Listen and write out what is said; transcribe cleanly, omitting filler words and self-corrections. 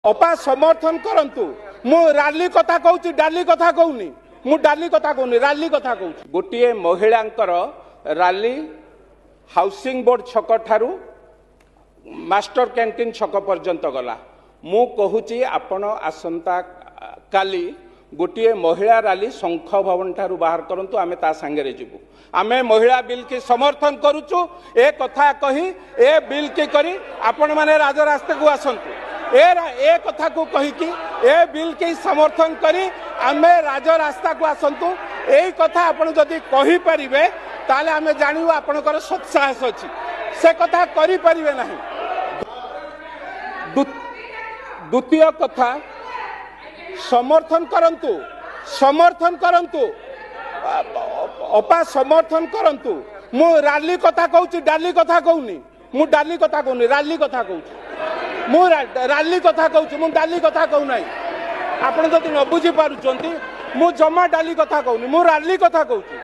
अपा समर्थन करंतु मु राली कथा कहूँ डाली कथा कहूनी मु डाली कथा कहूनी राली कथा कहूँ गोटे महिलांकर राली हाउसिंग बोर्ड छक ठारू मास्टर कैंटीन छक पर्यंत गला मु कहूची आपण आसंता काली गोटे महिला राली शंख भवन ठारू बाहर करंतु आमे ता संगे जीवु आमे महिला बिल की समर्थन करूचु ए कथा कही ए बिल की करी आपण माने राजरास्ता को आसंतु ए कथा को कही कि ए बिल के समर्थन करी आमे राजरास्ता को आसंतु ए कथा आपण जदि कही परिबे ताले आमे जानिबु आपनकर सत्साहस अछि से कथा करी परिबे नाही। द्वितीय कथा समर्थन करंतु अपा समर्थन करंतु मु राली कथा कहूँ डाली कथा कहूनी मु डाली कथा कहूनी राली कथा कहूँ मु राली कथा कहूँ मु डाली कथा कहू ना आपण जदि न बुझी पारुचंती मु जमा डाली कथा कहूनी मु राली कथा कहूँ।